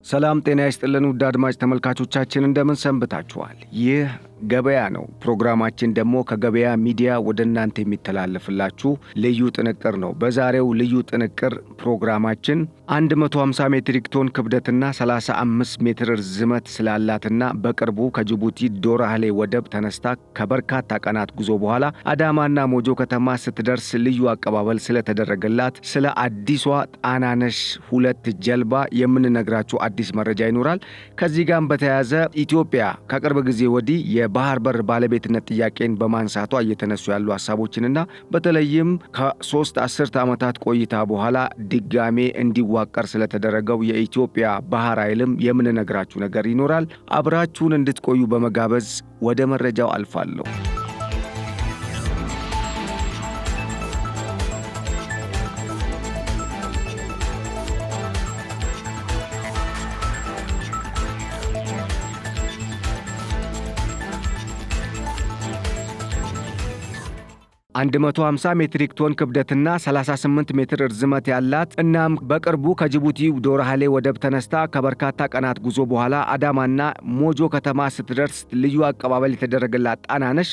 ሰላም ጤና ይስጥልን ውድ አድማጭ ተመልካቾቻችን እንደምን ሰንብታችኋል? ይህ ገበያ ነው። ፕሮግራማችን ደግሞ ከገበያ ሚዲያ ወደ እናንተ የሚተላለፍላችሁ ልዩ ጥንቅር ነው። በዛሬው ልዩ ጥንቅር ፕሮግራማችን 150 ሜትሪክ ቶን ክብደትና 35 ሜትር ርዝመት ስላላትና በቅርቡ ከጅቡቲ ዶራህሌ ወደብ ተነስታ ከበርካታ ቀናት ጉዞ በኋላ አዳማና ሞጆ ከተማ ስትደርስ ልዩ አቀባበል ስለተደረገላት ስለ አዲሷ ጣናነሽ 2 ጀልባ የምንነግራችሁ አዲስ መረጃ ይኖራል። ከዚህ ጋር በተያያዘ ኢትዮጵያ ከቅርብ ጊዜ ወዲህ የባህር በር ባለቤትነት ጥያቄን በማንሳቷ እየተነሱ ያሉ ሐሳቦችንና በተለይም ከ3 አስርት ዓመታት ቆይታ በኋላ ድጋሜ እንዲዋቀር ስለተደረገው የኢትዮጵያ ባህር ኃይልም የምንነግራችሁ ነገር ይኖራል። አብራችሁን እንድትቆዩ በመጋበዝ ወደ መረጃው አልፋለሁ። 150 ሜትሪክ ቶን ክብደትና 38 ሜትር ርዝመት ያላት እናም በቅርቡ ከጅቡቲ ዶራህሌ ወደብ ተነስታ ከበርካታ ቀናት ጉዞ በኋላ አዳማና ሞጆ ከተማ ስትደርስ ልዩ አቀባበል የተደረገላት ጣናነሽ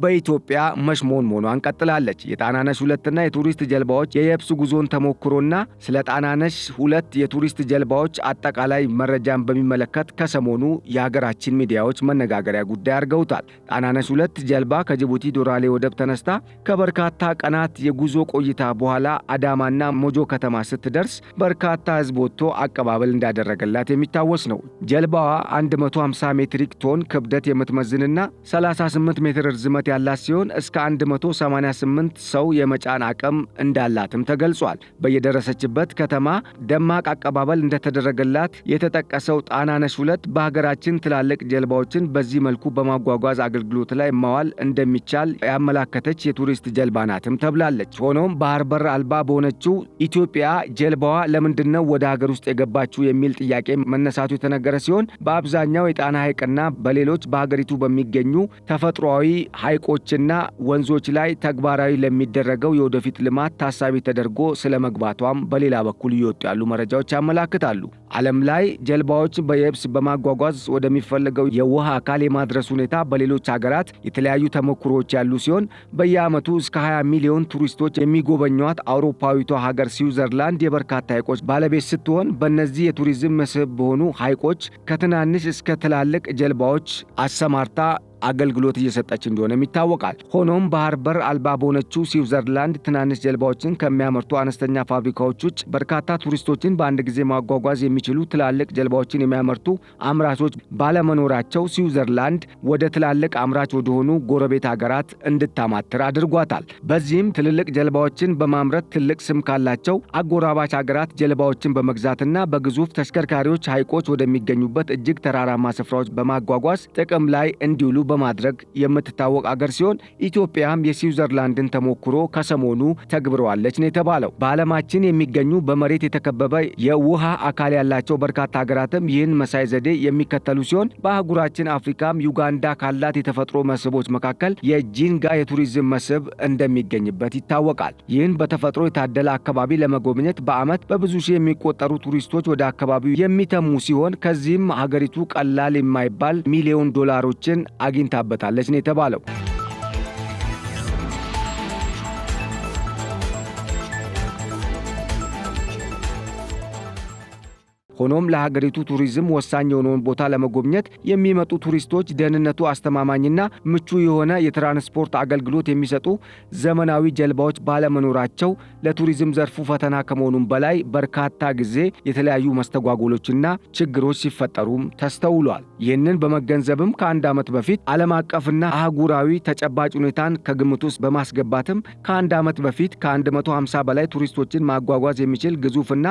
በኢትዮጵያ መሽሞንሞኗን ቀጥላለች። የጣናነሽ 2ና የቱሪስት ጀልባዎች የየብስ ጉዞን ተሞክሮና ስለ ጣናነሽ 2 የቱሪስት ጀልባዎች አጠቃላይ መረጃን በሚመለከት ከሰሞኑ የሀገራችን ሚዲያዎች መነጋገሪያ ጉዳይ አድርገውታል። ጣናነሽ 2 ጀልባ ከጅቡቲ ዶራህሌ ወደብ ተነስታ ከበርካታ ቀናት የጉዞ ቆይታ በኋላ አዳማና ሞጆ ከተማ ስትደርስ በርካታ ሕዝብ ወጥቶ አቀባበል እንዳደረገላት የሚታወስ ነው። ጀልባዋ 150 ሜትሪክ ቶን ክብደት የምትመዝንና 38 ሜትር ርዝመት ያላት ሲሆን እስከ 188 ሰው የመጫን አቅም እንዳላትም ተገልጿል። በየደረሰችበት ከተማ ደማቅ አቀባበል እንደተደረገላት የተጠቀሰው ጣናነሽ 2 በሀገራችን ትላልቅ ጀልባዎችን በዚህ መልኩ በማጓጓዝ አገልግሎት ላይ ማዋል እንደሚቻል ያመላከተች የቱሪስት ጀልባ ናትም ተብላለች። ሆኖም ባህር በር አልባ በሆነችው ኢትዮጵያ ጀልባዋ ለምንድነው ወደ ሀገር ውስጥ የገባችው የሚል ጥያቄ መነሳቱ የተነገረ ሲሆን በአብዛኛው የጣና ሐይቅና በሌሎች በሀገሪቱ በሚገኙ ተፈጥሯዊ ሐይቆችና ወንዞች ላይ ተግባራዊ ለሚደረገው የወደፊት ልማት ታሳቢ ተደርጎ ስለመግባቷም በሌላ በኩል እየወጡ ያሉ መረጃዎች ያመላክታሉ። ዓለም ላይ ጀልባዎች በየብስ በማጓጓዝ ወደሚፈልገው የውሃ አካል የማድረስ ሁኔታ በሌሎች ሀገራት የተለያዩ ተሞክሮዎች ያሉ ሲሆን በየዓመቱ እስከ 20 ሚሊዮን ቱሪስቶች የሚጎበኟት አውሮፓዊቷ ሀገር ስዊዘርላንድ የበርካታ ሐይቆች ባለቤት ስትሆን በእነዚህ የቱሪዝም መስህብ በሆኑ ሐይቆች ከትናንሽ እስከ ትላልቅ ጀልባዎች አሰማርታ አገልግሎት እየሰጠች እንደሆነም ይታወቃል። ሆኖም ባህር በር አልባ በሆነችው ስዊዘርላንድ ትናንሽ ጀልባዎችን ከሚያመርቱ አነስተኛ ፋብሪካዎች ውጭ በርካታ ቱሪስቶችን በአንድ ጊዜ ማጓጓዝ የሚችሉ ትላልቅ ጀልባዎችን የሚያመርቱ አምራቾች ባለመኖራቸው ስዊዘርላንድ ወደ ትላልቅ አምራች ወደሆኑ ጎረቤት ሀገራት እንድታማትር አድርጓታል። በዚህም ትልልቅ ጀልባዎችን በማምረት ትልቅ ስም ካላቸው አጎራባች ሀገራት ጀልባዎችን በመግዛትና በግዙፍ ተሽከርካሪዎች ሐይቆች ወደሚገኙበት እጅግ ተራራማ ስፍራዎች በማጓጓዝ ጥቅም ላይ እንዲውሉ በማድረግ የምትታወቅ አገር ሲሆን ኢትዮጵያም የስዊዘርላንድን ተሞክሮ ከሰሞኑ ተግብረዋለች ነው የተባለው። በዓለማችን የሚገኙ በመሬት የተከበበ የውሃ አካል ያላቸው በርካታ ሀገራትም ይህን መሳይ ዘዴ የሚከተሉ ሲሆን በአህጉራችን አፍሪካም ዩጋንዳ ካላት የተፈጥሮ መስህቦች መካከል የጂንጋ የቱሪዝም መስህብ እንደሚገኝበት ይታወቃል። ይህን በተፈጥሮ የታደለ አካባቢ ለመጎብኘት በዓመት በብዙ ሺህ የሚቆጠሩ ቱሪስቶች ወደ አካባቢው የሚተሙ ሲሆን ከዚህም ሀገሪቱ ቀላል የማይባል ሚሊዮን ዶላሮችን አግኝታበታለች ነው የተባለው። ሆኖም ለሀገሪቱ ቱሪዝም ወሳኝ የሆነውን ቦታ ለመጎብኘት የሚመጡ ቱሪስቶች ደህንነቱ አስተማማኝና ምቹ የሆነ የትራንስፖርት አገልግሎት የሚሰጡ ዘመናዊ ጀልባዎች ባለመኖራቸው ለቱሪዝም ዘርፉ ፈተና ከመሆኑም በላይ በርካታ ጊዜ የተለያዩ መስተጓጎሎችና ችግሮች ሲፈጠሩም ተስተውሏል። ይህንን በመገንዘብም ከአንድ ዓመት በፊት ዓለም አቀፍና አህጉራዊ ተጨባጭ ሁኔታን ከግምት ውስጥ በማስገባትም ከአንድ ዓመት በፊት ከ150 በላይ ቱሪስቶችን ማጓጓዝ የሚችል ግዙፍና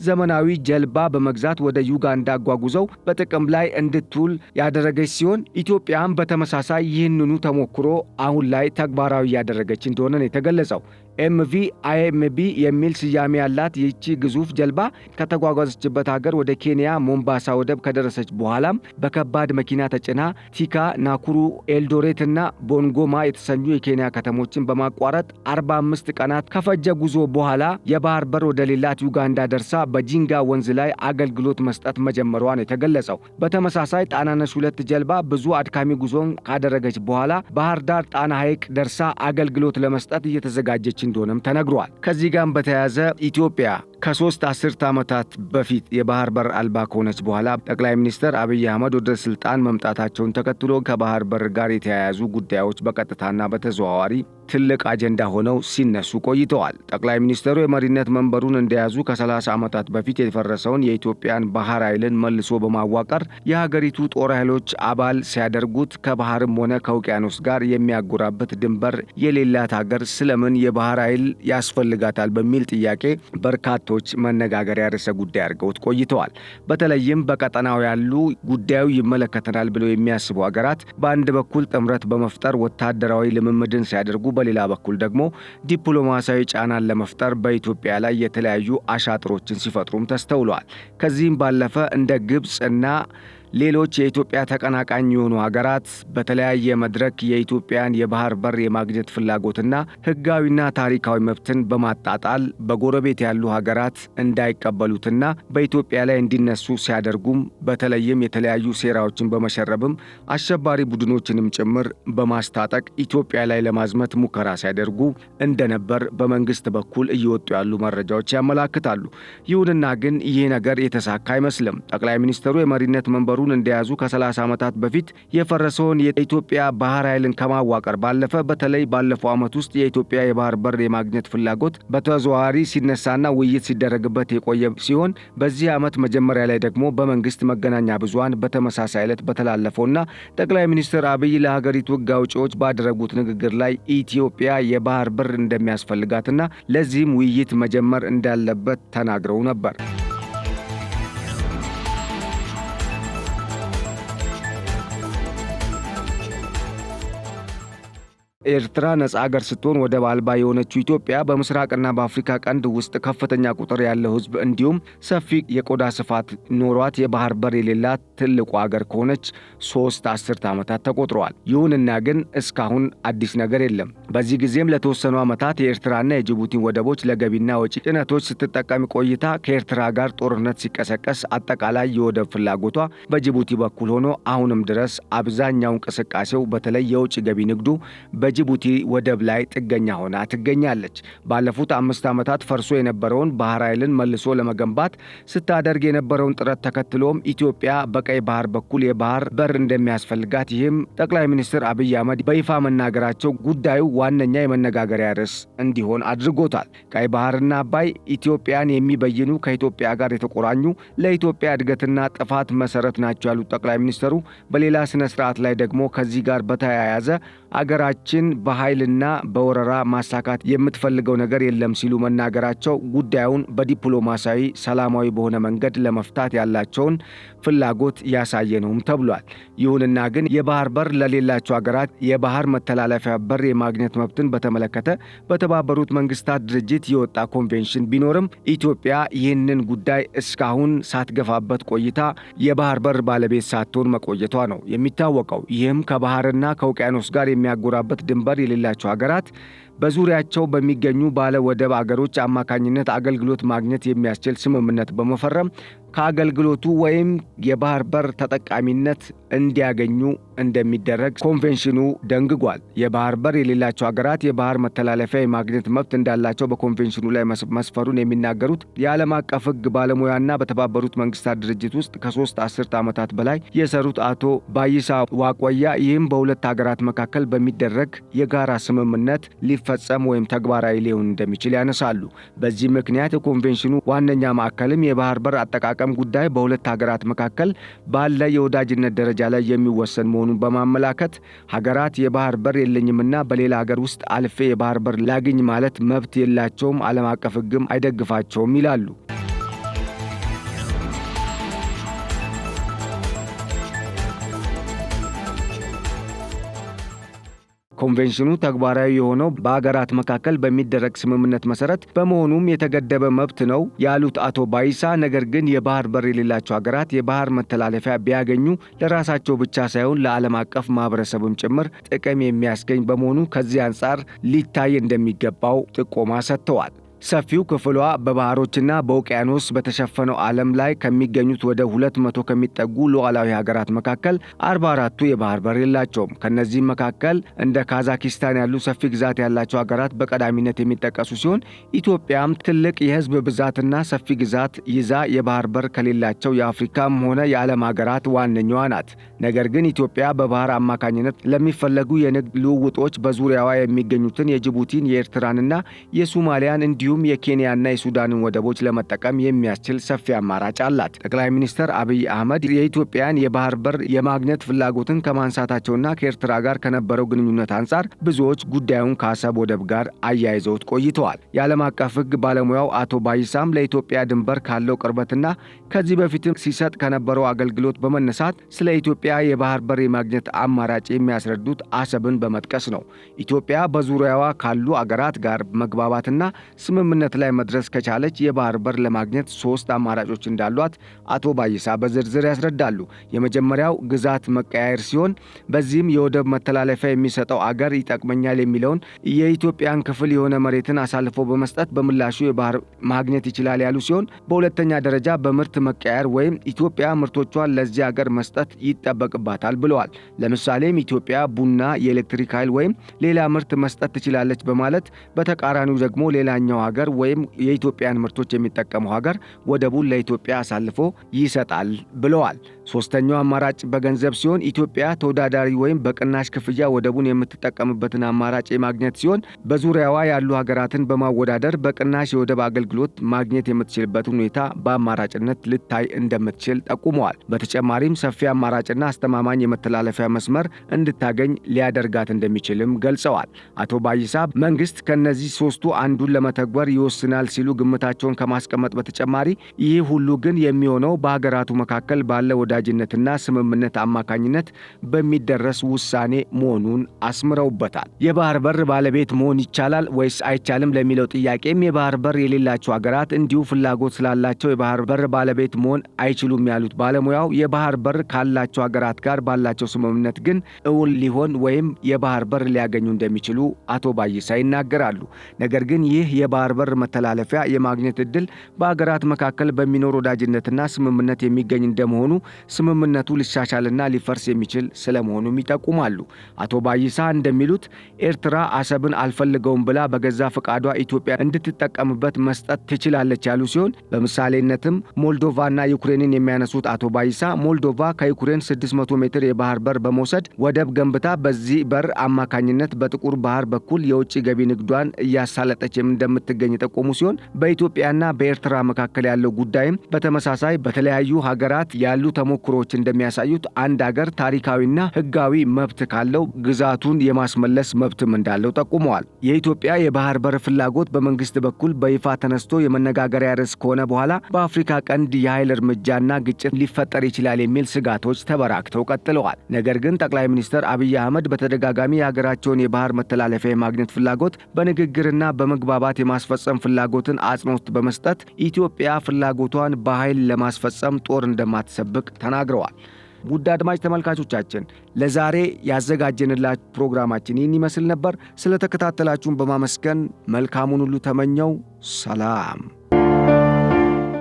ዘመናዊ ጀልባ በመግዛት ወደ ዩጋንዳ አጓጉዘው በጥቅም ላይ እንድትውል ያደረገች ሲሆን ኢትዮጵያም በተመሳሳይ ይህንኑ ተሞክሮ አሁን ላይ ተግባራዊ ያደረገች እንደሆነ ነው የተገለጸው። ኤምቪ አይኤምቢ የሚል ስያሜ ያላት ይህቺ ግዙፍ ጀልባ ከተጓጓዘችበት ሀገር ወደ ኬንያ ሞምባሳ ወደብ ከደረሰች በኋላም በከባድ መኪና ተጭና ቲካ፣ ናኩሩ፣ ኤልዶሬትና ቦንጎማ የተሰኙ የኬንያ ከተሞችን በማቋረጥ 45 ቀናት ከፈጀ ጉዞ በኋላ የባህር በር ወደሌላት ዩጋንዳ ደርሳ በጂንጋ ወንዝ ላይ አገልግሎት መስጠት መጀመሯን የተገለጸው። በተመሳሳይ ጣናነሽ 2 ጀልባ ብዙ አድካሚ ጉዞን ካደረገች በኋላ ባህር ዳር ጣና ሐይቅ ደርሳ አገልግሎት ለመስጠት እየተዘጋጀች እንደሆነም ተነግሯል። ከዚህ ጋር በተያያዘ ኢትዮጵያ ከ3 አስርት ዓመታት በፊት የባህር በር አልባ ከሆነች በኋላ ጠቅላይ ሚኒስትር አብይ አህመድ ወደ ስልጣን መምጣታቸውን ተከትሎ ከባህር በር ጋር የተያያዙ ጉዳዮች በቀጥታና በተዘዋዋሪ ትልቅ አጀንዳ ሆነው ሲነሱ ቆይተዋል። ጠቅላይ ሚኒስትሩ የመሪነት መንበሩን እንደያዙ ከ30 ዓመታት በፊት የፈረሰውን የኢትዮጵያን ባህር ኃይልን መልሶ በማዋቀር የሀገሪቱ ጦር ኃይሎች አባል ሲያደርጉት ከባህርም ሆነ ከውቅያኖስ ጋር የሚያጎራበት ድንበር የሌላት ሀገር ስለምን የባህር ኃይል ያስፈልጋታል በሚል ጥያቄ በርካቶች መነጋገሪያ ርዕሰ ጉዳይ አድርገውት ቆይተዋል። በተለይም በቀጠናው ያሉ ጉዳዩ ይመለከተናል ብለው የሚያስቡ ሀገራት በአንድ በኩል ጥምረት በመፍጠር ወታደራዊ ልምምድን ሲያደርጉ፣ በሌላ በኩል ደግሞ ዲፕሎማሲያዊ ጫናን ለመፍጠር በኢትዮጵያ ላይ የተለያዩ አሻጥሮችን ሲፈጥሩም ተስተውለዋል። ከዚህም ባለፈ እንደ ግብጽ እና ሌሎች የኢትዮጵያ ተቀናቃኝ የሆኑ ሀገራት በተለያየ መድረክ የኢትዮጵያን የባህር በር የማግኘት ፍላጎትና ሕጋዊና ታሪካዊ መብትን በማጣጣል በጎረቤት ያሉ ሀገራት እንዳይቀበሉትና በኢትዮጵያ ላይ እንዲነሱ ሲያደርጉም በተለይም የተለያዩ ሴራዎችን በመሸረብም አሸባሪ ቡድኖችንም ጭምር በማስታጠቅ ኢትዮጵያ ላይ ለማዝመት ሙከራ ሲያደርጉ እንደነበር በመንግስት በኩል እየወጡ ያሉ መረጃዎች ያመላክታሉ። ይሁንና ግን ይህ ነገር የተሳካ አይመስልም። ጠቅላይ ሚኒስትሩ የመሪነት መንበሩን እንደያዙ ከ30 ዓመታት በፊት የፈረሰውን የኢትዮጵያ ባህር ኃይልን ከማዋቀር ባለፈ በተለይ ባለፈው ዓመት ውስጥ የኢትዮጵያ የባህር በር የማግኘት ፍላጎት በተዘዋዋሪ ሲነሳና ውይይት ሲደረግበት የቆየ ሲሆን በዚህ ዓመት መጀመሪያ ላይ ደግሞ በመንግስት መገናኛ ብዙሃን በተመሳሳይ ዕለት በተላለፈውና ጠቅላይ ሚኒስትር አብይ ለሀገሪቱ ሕግ አውጪዎች ባደረጉት ንግግር ላይ ኢትዮጵያ የባህር በር እንደሚያስፈልጋትና ለዚህም ውይይት መጀመር እንዳለበት ተናግረው ነበር። ኤርትራ ነጻ ሀገር ስትሆን ወደብ አልባ የሆነችው ኢትዮጵያ በምስራቅና በአፍሪካ ቀንድ ውስጥ ከፍተኛ ቁጥር ያለው ሕዝብ እንዲሁም ሰፊ የቆዳ ስፋት ኖሯት የባህር በር የሌላት ትልቁ ሀገር ከሆነች 3 አስርት ዓመታት ተቆጥረዋል። ይሁንና ግን እስካሁን አዲስ ነገር የለም። በዚህ ጊዜም ለተወሰኑ ዓመታት የኤርትራና የጅቡቲን ወደቦች ለገቢና ወጪ ጭነቶች ስትጠቀም ቆይታ ከኤርትራ ጋር ጦርነት ሲቀሰቀስ አጠቃላይ የወደብ ፍላጎቷ በጅቡቲ በኩል ሆኖ አሁንም ድረስ አብዛኛው እንቅስቃሴው በተለይ የውጭ ገቢ ንግዱ በጅቡቲ ወደብ ላይ ጥገኛ ሆና ትገኛለች። ባለፉት 5 ዓመታት ፈርሶ የነበረውን ባህር ኃይልን መልሶ ለመገንባት ስታደርግ የነበረውን ጥረት ተከትሎም ኢትዮጵያ በቀይ ባህር በኩል የባህር በር እንደሚያስፈልጋት ይህም ጠቅላይ ሚኒስትር አብይ አህመድ በይፋ መናገራቸው ጉዳዩ ዋነኛ የመነጋገሪያ ርዕስ እንዲሆን አድርጎታል። ቀይ ባህርና አባይ ኢትዮጵያን የሚበይኑ ከኢትዮጵያ ጋር የተቆራኙ ለኢትዮጵያ እድገትና ጥፋት መሰረት ናቸው ያሉት ጠቅላይ ሚኒስትሩ በሌላ ስነ ስርዓት ላይ ደግሞ ከዚህ ጋር በተያያዘ አገራችን በኃይልና በወረራ ማሳካት የምትፈልገው ነገር የለም ሲሉ መናገራቸው ጉዳዩን በዲፕሎማሲያዊ ሰላማዊ በሆነ መንገድ ለመፍታት ያላቸውን ፍላጎት ያሳየ ነውም ተብሏል። ይሁንና ግን የባህር በር ለሌላቸው ሀገራት የባህር መተላለፊያ በር የማግኘት መብትን በተመለከተ በተባበሩት መንግስታት ድርጅት የወጣ ኮንቬንሽን ቢኖርም ኢትዮጵያ ይህንን ጉዳይ እስካሁን ሳትገፋበት ቆይታ የባህር በር ባለቤት ሳትሆን መቆየቷ ነው የሚታወቀው። ይህም ከባህርና ከውቅያኖስ ጋር የሚያጎራበት ድንበር የሌላቸው ሀገራት በዙሪያቸው በሚገኙ ባለ ወደብ አገሮች አማካኝነት አገልግሎት ማግኘት የሚያስችል ስምምነት በመፈረም ከአገልግሎቱ ወይም የባህር በር ተጠቃሚነት እንዲያገኙ እንደሚደረግ ኮንቬንሽኑ ደንግጓል። የባህር በር የሌላቸው ሀገራት የባህር መተላለፊያ የማግኘት መብት እንዳላቸው በኮንቬንሽኑ ላይ መስፈሩን የሚናገሩት የዓለም አቀፍ ሕግ ባለሙያና በተባበሩት መንግስታት ድርጅት ውስጥ ከ3 አስርት ዓመታት በላይ የሰሩት አቶ ባይሳ ዋቆያ ይህም በሁለት ሀገራት መካከል በሚደረግ የጋራ ስምምነት ሊፈጸም ወይም ተግባራዊ ሊሆን እንደሚችል ያነሳሉ። በዚህ ምክንያት የኮንቬንሽኑ ዋነኛ ማዕከልም የባህር በር አጠቃቀም ጉዳይ በሁለት ሀገራት መካከል ባለ የወዳጅነት ደረጃ ላይ የሚወሰን መሆኑን በማመላከት ሀገራት የባህር በር የለኝምና በሌላ ሀገር ውስጥ አልፌ የባህር በር ላግኝ ማለት መብት የላቸውም፣ ዓለም አቀፍ ሕግም አይደግፋቸውም ይላሉ። ኮንቬንሽኑ ተግባራዊ የሆነው በአገራት መካከል በሚደረግ ስምምነት መሰረት በመሆኑም የተገደበ መብት ነው ያሉት አቶ ባይሳ፣ ነገር ግን የባህር በር የሌላቸው ሀገራት የባህር መተላለፊያ ቢያገኙ ለራሳቸው ብቻ ሳይሆን ለዓለም አቀፍ ማህበረሰብም ጭምር ጥቅም የሚያስገኝ በመሆኑ ከዚህ አንጻር ሊታይ እንደሚገባው ጥቆማ ሰጥተዋል። ሰፊው ክፍሏ በባህሮችና በውቅያኖስ በተሸፈነው ዓለም ላይ ከሚገኙት ወደ 200 ከሚጠጉ ሉዓላዊ ሀገራት መካከል 44ቱ የባህር በር የላቸውም። ከነዚህም መካከል እንደ ካዛኪስታን ያሉ ሰፊ ግዛት ያላቸው ሀገራት በቀዳሚነት የሚጠቀሱ ሲሆን ኢትዮጵያም ትልቅ የህዝብ ብዛትና ሰፊ ግዛት ይዛ የባህር በር ከሌላቸው የአፍሪካም ሆነ የዓለም ሀገራት ዋነኛዋ ናት። ነገር ግን ኢትዮጵያ በባህር አማካኝነት ለሚፈለጉ የንግድ ልውውጦች በዙሪያዋ የሚገኙትን የጅቡቲን፣ የኤርትራንና የሶማሊያን እንዲሁም የኬንያና የሱዳንን ወደቦች ለመጠቀም የሚያስችል ሰፊ አማራጭ አላት። ጠቅላይ ሚኒስትር አብይ አህመድ የኢትዮጵያን የባህር በር የማግኘት ፍላጎትን ከማንሳታቸውና ከኤርትራ ጋር ከነበረው ግንኙነት አንጻር ብዙዎች ጉዳዩን ከአሰብ ወደብ ጋር አያይዘውት ቆይተዋል። የዓለም አቀፍ ሕግ ባለሙያው አቶ ባይሳም ለኢትዮጵያ ድንበር ካለው ቅርበትና ከዚህ በፊትም ሲሰጥ ከነበረው አገልግሎት በመነሳት ስለ ኢትዮጵያ የባህር በር የማግኘት አማራጭ የሚያስረዱት አሰብን በመጥቀስ ነው። ኢትዮጵያ በዙሪያዋ ካሉ አገራት ጋር መግባባትና ስምምነት ላይ መድረስ ከቻለች የባህር በር ለማግኘት 3 አማራጮች እንዳሏት አቶ ባይሳ በዝርዝር ያስረዳሉ። የመጀመሪያው ግዛት መቀያየር ሲሆን በዚህም የወደብ መተላለፊያ የሚሰጠው አገር ይጠቅመኛል የሚለውን የኢትዮጵያን ክፍል የሆነ መሬትን አሳልፎ በመስጠት በምላሹ የባህር ማግኘት ይችላል ያሉ ሲሆን በሁለተኛ ደረጃ በምርት መቀያየር ወይም ኢትዮጵያ ምርቶቿን ለዚህ አገር መስጠት ይጠበቅባታል ብለዋል። ለምሳሌም ኢትዮጵያ ቡና፣ የኤሌክትሪክ ኃይል ወይም ሌላ ምርት መስጠት ትችላለች በማለት በተቃራኒው ደግሞ ሌላኛው ሀገር ወይም የኢትዮጵያን ምርቶች የሚጠቀመው ሀገር ወደቡን ለኢትዮጵያ አሳልፎ ይሰጣል ብለዋል። ሶስተኛው አማራጭ በገንዘብ ሲሆን ኢትዮጵያ ተወዳዳሪ ወይም በቅናሽ ክፍያ ወደቡን የምትጠቀምበትን አማራጭ የማግኘት ሲሆን በዙሪያዋ ያሉ ሀገራትን በማወዳደር በቅናሽ የወደብ አገልግሎት ማግኘት የምትችልበትን ሁኔታ በአማራጭነት ልታይ እንደምትችል ጠቁመዋል። በተጨማሪም ሰፊ አማራጭና አስተማማኝ የመተላለፊያ መስመር እንድታገኝ ሊያደርጋት እንደሚችልም ገልጸዋል። አቶ ባይሳ መንግስት ከነዚህ ሶስቱ አንዱን ለመተግበር ይወስናል ሲሉ ግምታቸውን ከማስቀመጥ በተጨማሪ ይህ ሁሉ ግን የሚሆነው በሀገራቱ መካከል ባለ ወዳጅነትና ስምምነት አማካኝነት በሚደረስ ውሳኔ መሆኑን አስምረውበታል። የባህር በር ባለቤት መሆን ይቻላል ወይስ አይቻልም ለሚለው ጥያቄም የባህር በር የሌላቸው ሀገራት እንዲሁ ፍላጎት ስላላቸው የባህር በር ባለቤት መሆን አይችሉም ያሉት ባለሙያው የባህር በር ካላቸው ሀገራት ጋር ባላቸው ስምምነት ግን እውን ሊሆን ወይም የባህር በር ሊያገኙ እንደሚችሉ አቶ ባይሳ ይናገራሉ። ነገር ግን ይህ የባህር በር መተላለፊያ የማግኘት እድል በሀገራት መካከል በሚኖር ወዳጅነትና ስምምነት የሚገኝ እንደመሆኑ ስምምነቱ ሊሻሻልና ሊፈርስ የሚችል ስለመሆኑም ይጠቁማሉ። አቶ ባይሳ እንደሚሉት ኤርትራ አሰብን አልፈልገውም ብላ በገዛ ፈቃዷ ኢትዮጵያ እንድትጠቀምበት መስጠት ትችላለች ያሉ ሲሆን በምሳሌነትም ሞልዶቫና ዩክሬንን የሚያነሱት አቶ ባይሳ ሞልዶቫ ከዩክሬን 600 ሜትር የባህር በር በመውሰድ ወደብ ገንብታ በዚህ በር አማካኝነት በጥቁር ባህር በኩል የውጭ ገቢ ንግዷን እያሳለጠች እንደምትገኝ የጠቆሙ ሲሆን በኢትዮጵያና በኤርትራ መካከል ያለው ጉዳይም በተመሳሳይ በተለያዩ ሀገራት ያሉ ተሞክሮዎች እንደሚያሳዩት አንድ ሀገር ታሪካዊና ሕጋዊ መብት ካለው ግዛቱን የማስመለስ መብትም እንዳለው ጠቁመዋል። የኢትዮጵያ የባህር በር ፍላጎት በመንግስት በኩል በይፋ ተነስቶ የመነጋገሪያ ርዕስ ከሆነ በኋላ በአፍሪካ ቀንድ የኃይል እርምጃና ግጭት ሊፈጠር ይችላል የሚል ስጋቶች ተበራክተው ቀጥለዋል። ነገር ግን ጠቅላይ ሚኒስትር አብይ አህመድ በተደጋጋሚ የሀገራቸውን የባህር መተላለፊያ የማግኘት ፍላጎት በንግግርና በመግባባት የማስፈጸም ፍላጎትን አጽንኦት በመስጠት ኢትዮጵያ ፍላጎቷን በኃይል ለማስፈጸም ጦር እንደማትሰብቅ ተናግረዋል። ውድ አድማጭ ተመልካቾቻችን ለዛሬ ያዘጋጀንላችሁ ፕሮግራማችን ይህን ይመስል ነበር። ስለተከታተላችሁን በማመስገን መልካሙን ሁሉ ተመኘው። ሰላም።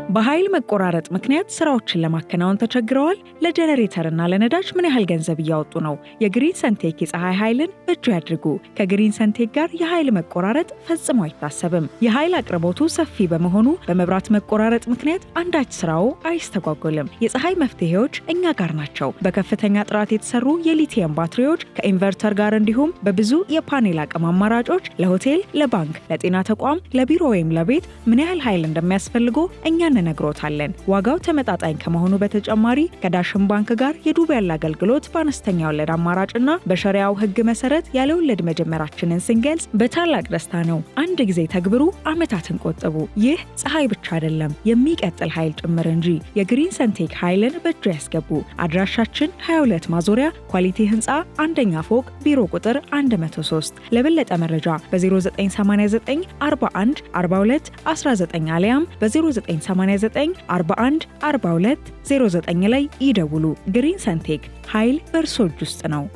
በኃይል መቆራረጥ ምክንያት ስራዎችን ለማከናወን ተቸግረዋል? ለጄኔሬተርና ለነዳጅ ምን ያህል ገንዘብ እያወጡ ነው? የግሪን ሰንቴክ የፀሐይ ኃይልን በእጁ ያድርጉ። ከግሪን ሰንቴክ ጋር የኃይል መቆራረጥ ፈጽሞ አይታሰብም። የኃይል አቅርቦቱ ሰፊ በመሆኑ በመብራት መቆራረጥ ምክንያት አንዳች ስራው አይስተጓጎልም። የፀሐይ መፍትሄዎች እኛ ጋር ናቸው። በከፍተኛ ጥራት የተሰሩ የሊቲየም ባትሪዎች ከኢንቨርተር ጋር እንዲሁም በብዙ የፓኔል አቅም አማራጮች ለሆቴል፣ ለባንክ፣ ለጤና ተቋም፣ ለቢሮ ወይም ለቤት ምን ያህል ኃይል እንደሚያስፈልጎ እኛን እንነግሮታለን። ዋጋው ተመጣጣኝ ከመሆኑ በተጨማሪ ከዳሽን ባንክ ጋር የዱቤ ያለ አገልግሎት በአነስተኛ ወለድ አማራጭና በሸሪያው ሕግ መሰረት ያለ ወለድ መጀመራችንን ስንገልጽ በታላቅ ደስታ ነው። አንድ ጊዜ ተግብሩ፣ ዓመታትን ቆጥቡ። ይህ ፀሐይ ብቻ አይደለም የሚቀጥል ኃይል ጭምር እንጂ። የግሪን ሰንቴክ ኃይልን በእጁ ያስገቡ። አድራሻችን 22 ማዞሪያ ኳሊቲ ህንፃ አንደኛ ፎቅ ቢሮ ቁጥር 103። ለበለጠ መረጃ በ0989 41 42 19 አሊያም በ0989 41 42 09 ላይ ይደውሉ። ግሪን ሰንቴክ ኃይል በእርሶ እጅ ውስጥ ነው።